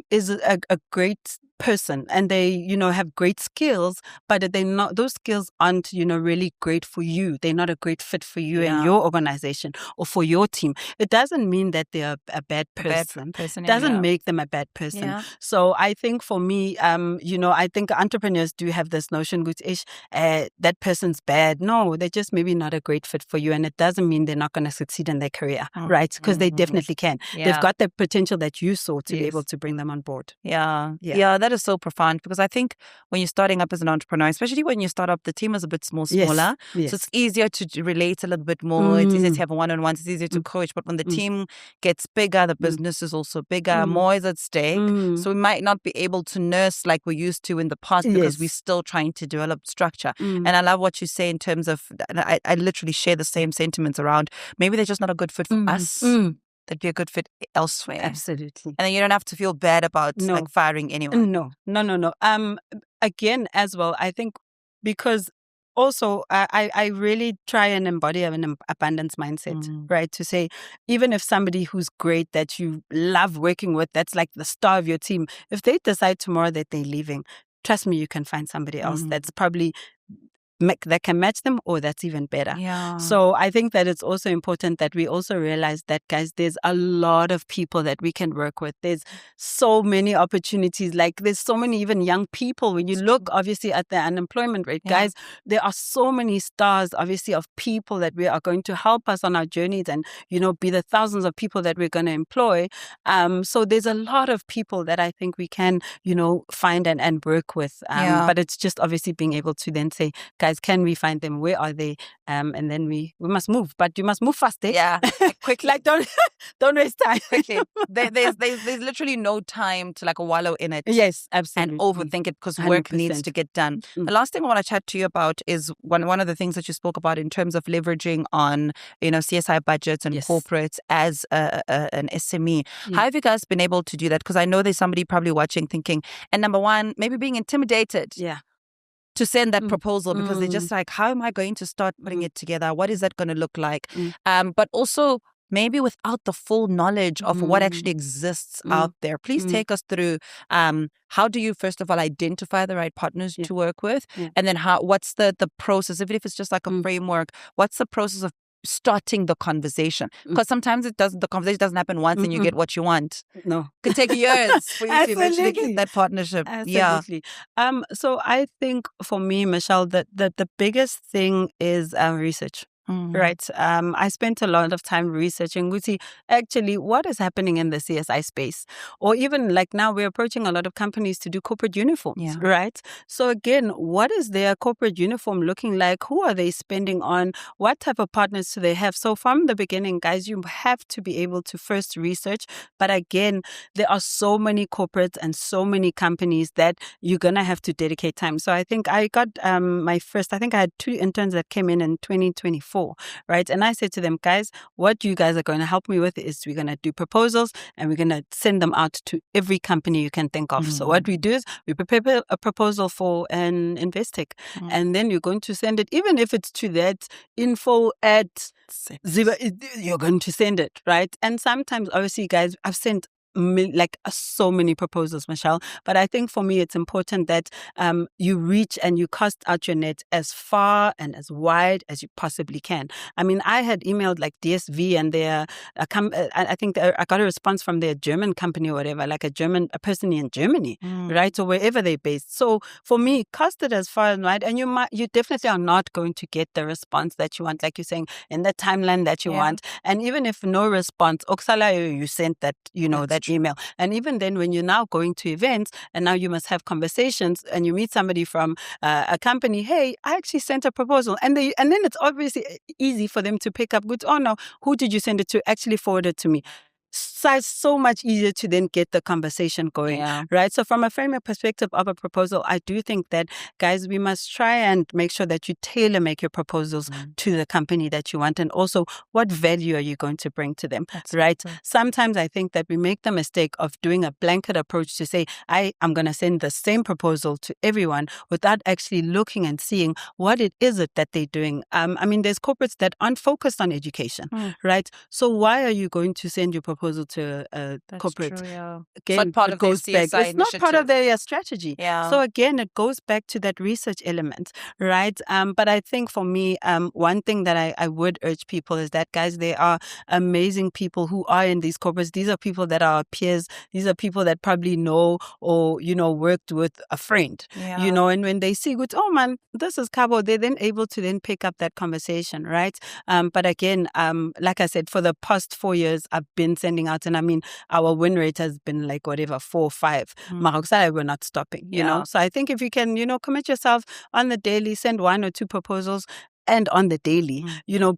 is a great person and they, have great skills, but those skills aren't, really great for you. They're not a great fit for you and your organization or for your team. It doesn't mean that they're a bad person. Doesn't make them a bad person. Yeah. So I think for me, I think entrepreneurs do have this notion, that person's bad. No, they're just maybe not a great fit for you. And it doesn't mean they're not going to succeed in their career, right? Because they definitely can. Yeah. They've got the potential that you saw to be able to bring them on board. Yeah, that is so profound, because I think when you're starting up as an entrepreneur, especially when you start up, the team is a bit smaller. Yes. So it's easier to relate a little bit more. It's easier to have one-on-ones. It's easier to coach. But when the team gets bigger, the business is also bigger. More is at stake. So we might not be able to nurse like we used to in the past because we're still trying to develop structure. And I love what you say in terms of, I literally share the same sentiments around, maybe they're just not a good fit for us. That'd be a good fit elsewhere. Absolutely. And then you don't have to feel bad about like firing anyone. No. Again, as well, I think because also I really try and embody an abundance mindset, right? To say, even if somebody who's great that you love working with, that's like the star of your team, if they decide tomorrow that they're leaving, trust me, you can find somebody else that's probably that can match them, or that's even better. Yeah. So I think that it's also important that we also realize that, guys, there's a lot of people that we can work with. There's so many opportunities. Like there's so many even young people. When you look obviously at the unemployment rate, guys, there are so many stars obviously of people that we are going to help us on our journeys and, be the thousands of people that we're going to employ. So there's a lot of people that I think we can, find and work with. But it's just obviously being able to then say, guys, can we find them? Where are they? And then we must move, but you must move fast. Yeah, quickly. Like don't waste time. Quickly. There's literally no time to like wallow in it. Yes, absolutely. And overthink it, because work needs to get done. The last thing I want to chat to you about is one of the things that you spoke about in terms of leveraging on CSI budgets and corporates as an SME. How have you guys been able to do that? Because I know there's somebody probably watching thinking, and number one, maybe being intimidated. Yeah. To send that proposal, because they're just like, how am I going to start putting it together? What is that going to look like? But also maybe without the full knowledge of what actually exists out there. Please take us through how do you first of all identify the right partners to work with, and then what's the process, even if it's just like a framework, what's the process of starting the conversation? Because sometimes the conversation doesn't happen once and you get what you want. No. It could take years for you to eventually get that partnership. Absolutely. Yeah. So I think for me, Michelle, that the biggest thing is research. Right. I spent a lot of time researching, actually what is happening in the CSI space. Or even like now we're approaching a lot of companies to do corporate uniforms, right? So again, what is their corporate uniform looking like? Who are they spending on? What type of partners do they have? So from the beginning, guys, you have to be able to first research. But again, there are so many corporates and so many companies that you're going to have to dedicate time. So I think I got I had 2 interns that came in 2024. for, right? And I said to them, guys, what you guys are going to help me with is we're going to do proposals and we're going to send them out to every company you can think of. So what we do is we prepare a proposal for an Investec, and then you're going to send it, even if it's to that info at you're going to send it, right? And sometimes, obviously, guys, I've sent so many proposals, Michelle. But I think for me, it's important that you reach and you cast out your net as far and as wide as you possibly can. I mean, I had emailed like DSV and their, I think I got a response from their German company or whatever, like a person in Germany, right? Or wherever they're based. So for me, cast it as far and wide, and you definitely are not going to get the response that you want, like you're saying, in the timeline that you want. And even if no response, Oksala, you sent that, that email. And even then, when you're now going to events and now you must have conversations and you meet somebody from a company, hey, I actually sent a proposal. And then it's obviously easy for them to pick up, oh no, who did you send it to? Actually forward it to me. So it's so much easier to then get the conversation going, right? So from a framework perspective of a proposal, I do think that, guys, we must try and make sure that you tailor make your proposals to the company that you want, and also what value are you going to bring to them, right? Sometimes I think that we make the mistake of doing a blanket approach to say, I'm going to send the same proposal to everyone without actually looking and seeing what it is that they're doing. I mean, there's corporates that aren't focused on education, right? So why are you going to send your proposal to a corporate? True, Again, it's not part of their CSI it's not part of their strategy. So again, it goes back to that research element, right? But I think for me, one thing that I would urge people is that, guys, there are amazing people who are in these corporates. These are people that are peers. These are people that probably know or, worked with a friend, and when they see, oh man, this is Khabo, they're then able to then pick up that conversation, right? But again, like I said, for the past 4 years, I've been sending out, and I mean, our win rate has been like 4 or 5. We're not stopping, you know? So I think if you can, commit yourself on the daily, send 1 or 2 proposals, and on the daily,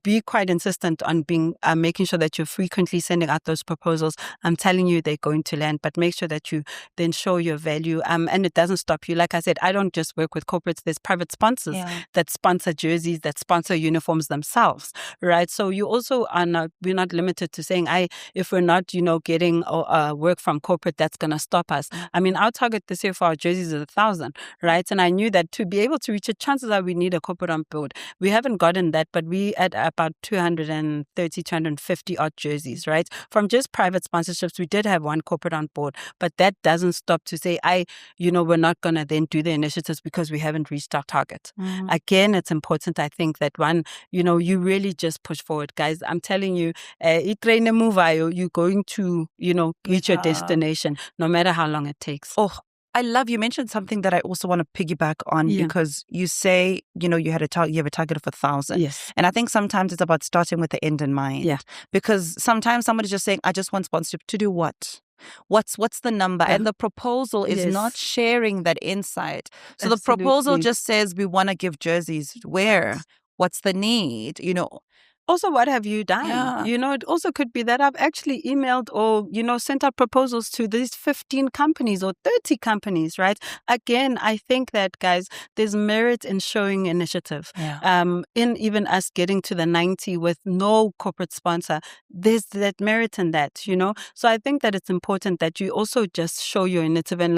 be quite insistent on being making sure that you're frequently sending out those proposals. I'm telling you, they're going to land, but make sure that you then show your value. And it doesn't stop you. Like I said, I don't just work with corporates. There's private sponsors that sponsor jerseys, that sponsor uniforms themselves, right? So you also we're not limited to saying, if we're not, getting work from corporate, that's going to stop us. I mean, our target this year for our jerseys is 1,000, right? And I knew that to be able to reach it, chances are we need a corporate on board. We haven't gotten that, but we at about 230, 250 odd jerseys, right? From just private sponsorships, we did have one corporate on board, but that doesn't stop to say, we're not going to then do the initiatives because we haven't reached our target. Again, it's important, I think, that you really just push forward, guys. I'm telling you, you're going to, reach your destination, no matter how long it takes. I love you mentioned something that I also want to piggyback on because you say, you have a target of 1,000. Yes. And I think sometimes it's about starting with the end in mind. Yeah. Because sometimes somebody's just saying, I just want sponsorship to do what? What's the number? And the proposal is not sharing that insight. So the proposal just says we want to give jerseys. Where? What's the need? Also, what have you done? Yeah. It also could be that I've actually emailed or, sent out proposals to these 15 companies or 30 companies, right? Again, I think that, guys, there's merit in showing initiative. In even us getting to the 90 with no corporate sponsor, there's that merit in that, So I think that it's important that you also just show your initiative and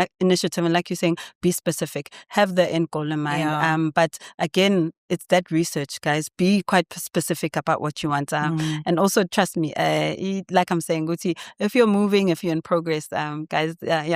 like you're saying, be specific, have the end goal in mind. But again, it's that research, guys. Be quite specific about what you want. And also, trust me, like I'm saying, Guti, if you're moving, if you're in progress, guys,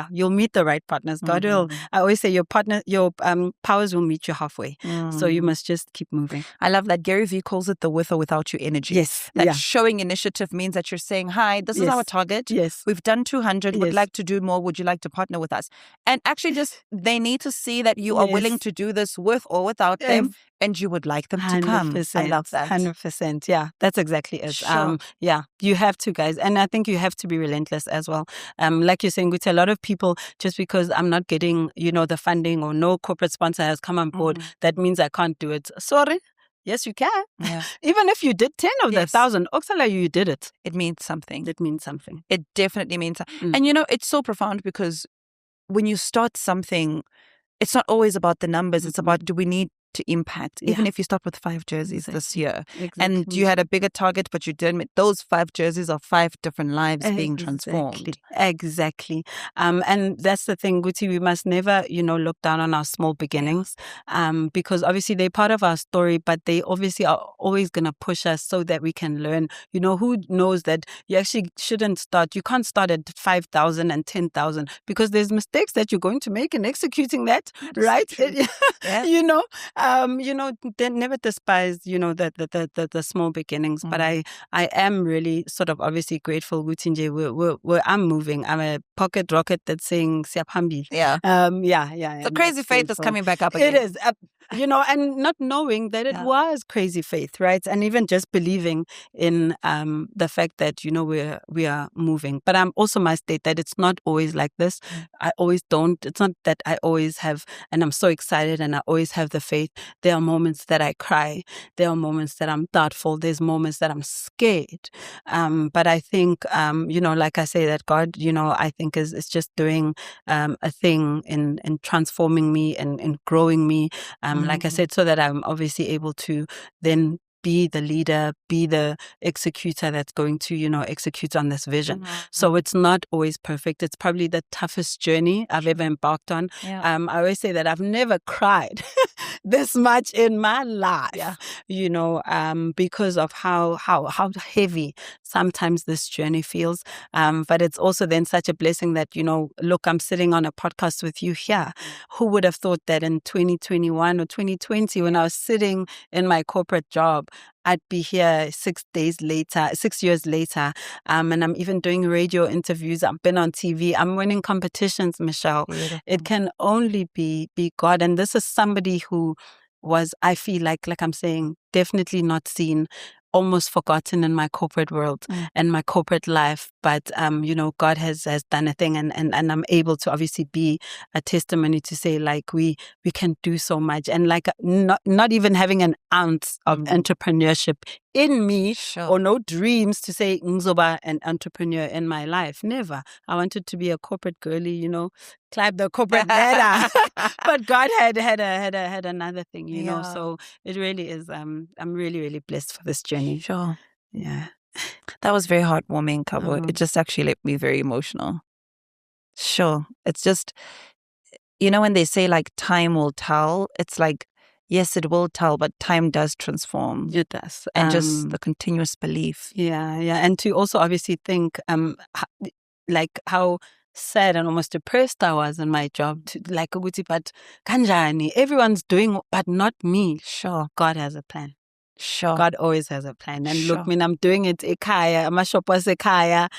you'll meet the right partners. God will, I always say, your powers will meet you halfway. So you must just keep moving. I love that. Gary Vee calls it the with or without you energy. Yes. That showing initiative means that you're saying, hi, this is our target. Yes. We've done 200. Would like to do more. Would you like to partner with us? And actually they need to see that you are willing to do this with or without them. And you would like them to come. 100%. I love that. 100%. Yeah, that's exactly it. Sure. You have to, guys. And I think you have to be relentless as well. Like you're saying, Guti, a lot of people, just because I'm not getting, the funding or no corporate sponsor has come on board, that means I can't do it. Sorry. Yes, you can. Yeah. Even if you did 10 of the 1,000, Oksala, you did it. It means something. It means something. It definitely means something. And it's so profound because when you start something, it's not always about the numbers. It's about, do we need to impact, even if you start with 5 jerseys this year. Exactly. And you had a bigger target, but you didn't meet those 5 jerseys of 5 different lives being transformed. Exactly. And that's the thing, Guti, we must never, look down on our small beginnings, because obviously they're part of our story, but they obviously are always going to push us so that we can learn. Who knows that you actually shouldn't start, you can't start at 5,000 and 10,000 because there's mistakes that you're going to make in executing that, right? Then never despise, the small beginnings. But I am really sort of obviously grateful, Gutinje. I'm moving. I'm a pocket rocket that's saying Siaphambi. Yeah. So crazy faith is coming back up again. It is. And not knowing that it was crazy faith, right? And even just believing in the fact that, we are moving. But I'm also must state that it's not always like this. I always don't. It's not that I always have, and I'm so excited and I always have the faith. There are moments that I cry. There are moments that I'm doubtful. There's moments that I'm scared. But I think, like I say, that God, I think is just doing a thing in transforming me and in growing me. Like I said, so that I'm obviously able to then be the leader, be the executor that's going to, execute on this vision. So it's not always perfect. It's probably the toughest journey I've ever embarked on. I always say that I've never cried this much in my life, because of how heavy sometimes this journey feels. But it's also then such a blessing that, look, I'm sitting on a podcast with you here. Who would have thought that in 2021 or 2020, when I was sitting in my corporate job, I'd be here 6 years later. And I'm even doing radio interviews. I've been on TV. I'm winning competitions, Michelle. Beautiful. It can only be God. And this is somebody who was, I feel like I'm saying, definitely not seen, almost forgotten in my corporate world and my corporate life. But, God has done a thing and I'm able to obviously be a testimony to say, we can do so much. And not even having an ounce of entrepreneurship in me or no dreams to say Ngzoba an entrepreneur in my life. Never. I wanted to be a corporate girly, climb the corporate ladder. But God had another thing, know. So it really is. I'm really, really blessed for this journey. Sure. Yeah. That was very heartwarming, Khabo. It just actually left me very emotional. Sure. It's just, when they say time will tell, it's yes, it will tell, but time does transform. It does. And just the continuous belief. Yeah. And to also obviously think how sad and almost depressed I was in my job. But kanjani, everyone's doing, but not me. Sure. God has a plan. Sure. God always has a plan. And look, I'm doing it ekaya, amashopas ekaya,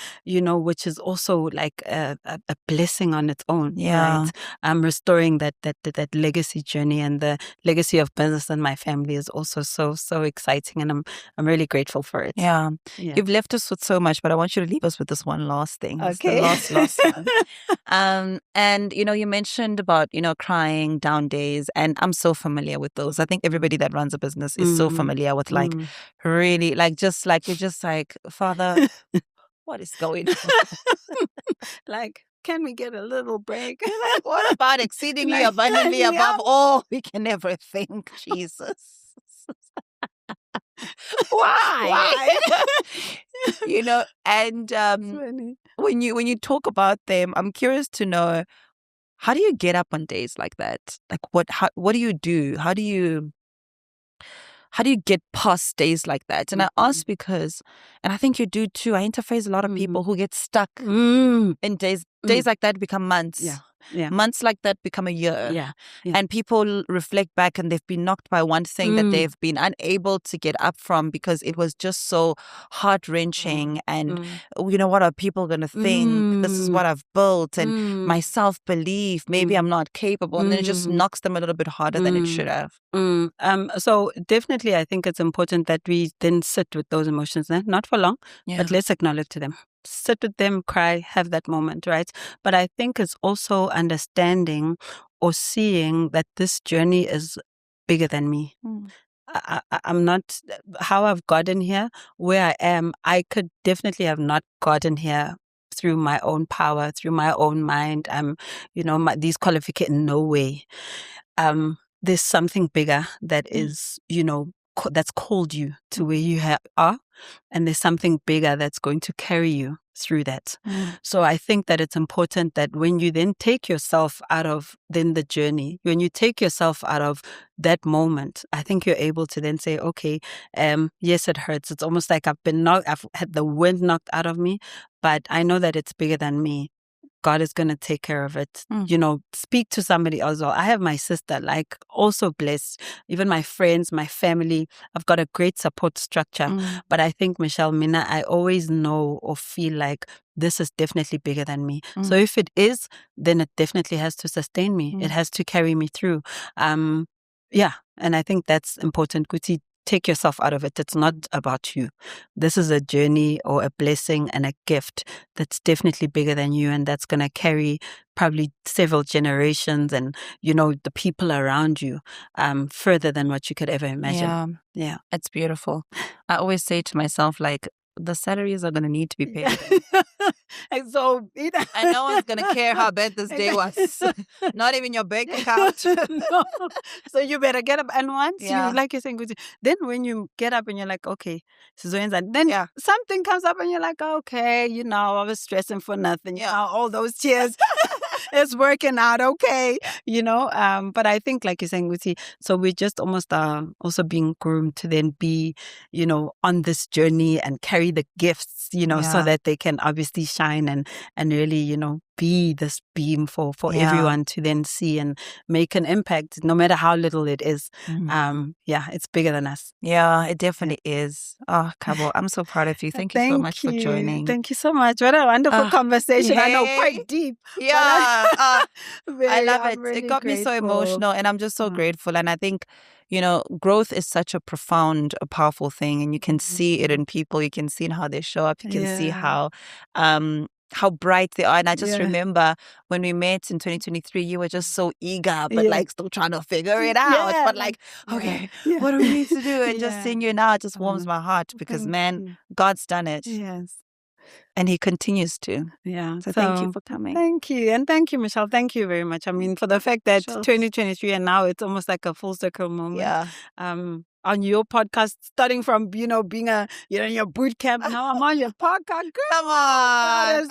which is also a blessing on its own. Yeah. Right? I'm restoring that legacy journey, and the legacy of business and my family is also so exciting, and I'm really grateful for it. Yeah. You've left us with so much, but I want you to leave us with this one last thing. Okay. The last one. And you mentioned about, crying, down days, and I'm so familiar with those. I think everybody that runs a business is so familiar with really you're just Father, what is going on? Can we get a little break? What about exceedingly abundantly above all we can ever think, Jesus? Why? And when you talk about them, I'm curious to know, how do you get up on days like that? What do you do? How do you get past days like that? And I ask because, and I think you do too, I interface a lot of people who get stuck in days like that become months. Yeah. Months like that become a year. Yeah. And people reflect back and they've been knocked by one thing that they've been unable to get up from because it was just so heart-wrenching. And, what are people going to think? This is what I've built, and my self-belief, maybe I'm not capable. And then it just knocks them a little bit harder than it should have. So definitely I think it's important that we then sit with those emotions, not for long, but let's acknowledge them. Sit with them, cry, have that moment, right? But I think it's also understanding or seeing that this journey is bigger than me. I'm not, how I've gotten here, where I am, I could definitely have not gotten here through my own power, through my own mind, these qualifications, no way. there's something bigger that is, that's called you to where you are. And there's something bigger that's going to carry you through that. So I think that it's important that when you then take yourself out of then the journey, when you take yourself out of that moment, I think you're able to then say, okay, yes, it hurts. It's almost like I've had the wind knocked out of me, but I know that it's bigger than me. God is going to take care of it. Speak to somebody else. I have my sister, like, also blessed. Even my friends, my family. I've got a great support structure. But I think, Michelle, Mina, I always know or feel like this is definitely bigger than me. So if it is, then it definitely has to sustain me. It has to carry me through. Yeah. And I think that's important. Kuti, take yourself out of it. It's not about you. This is a journey or a blessing and a gift that's definitely bigger than you, and that's going to carry probably several generations and, the people around you further than what you could ever imagine. Yeah. It's beautiful. I always say to myself, like, the salaries are going to need to be paid. And so and no one's going to care how bad this day was. Not even your bank account. No. So you better get up. And once you, like you're saying, then when you get up and you're like, okay, then something comes up and you're like, okay, I was stressing for nothing. All those tears. It's working out okay, But I think, like you're saying, Guti, so we're just almost also being groomed to then be, on this journey and carry the gifts, so that they can obviously shine and really, be this beam for everyone to then see and make an impact, no matter how little it is. It's bigger than us. Yeah, it definitely is. Oh, Khabo, I'm so proud of you. Thank you so much for joining. Thank you so much. What a wonderful conversation. I know, quite deep. Yeah. I love it. Really it got me so emotional, and I'm just so grateful. And I think, growth is such a profound, a powerful thing, and you can see it in people. You can see in how they show up. You can see how bright they are. And I just remember when we met in 2023, you were just so eager, but like still trying to figure it out. But like, okay, what do we need to do? And just seeing you now, it just warms my heart because, man, God's done it. Yes. And he continues to. Yeah. So thank you for coming. Thank you. And thank you, Michelle. Thank you very much. I mean, for the fact that 2023 and now it's almost like a full circle moment. Yeah. On your podcast, starting from, being in your boot camp. Now I'm on your podcast. Girl. Come on.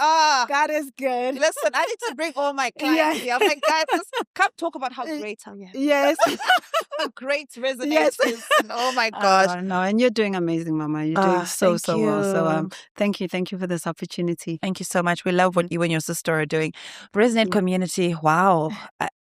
God is good. Listen, I need to bring all my clients here. I'm like, guys, let's come talk about how great I am. Yes. How great Resonate is. Oh my God. No, and you're doing amazing, Mama. You're doing so well. So thank you. Thank you for this opportunity. Thank you so much. We love what you and your sister are doing. Resonate community, wow.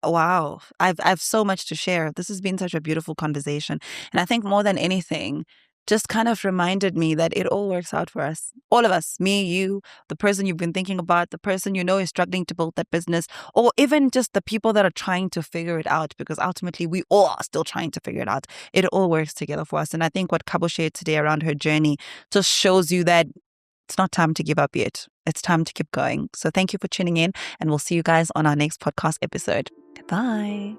Wow. I've so much to share. This has been such a beautiful conversation. And I think more than anything, just kind of reminded me that it all works out for us. All of us, me, you, the person you've been thinking about, the person is struggling to build that business, or even just the people that are trying to figure it out, because ultimately we all are still trying to figure it out. It all works together for us. And I think what Khabo shared today around her journey just shows you that it's not time to give up yet. It's time to keep going. So thank you for tuning in, and we'll see you guys on our next podcast episode. Goodbye.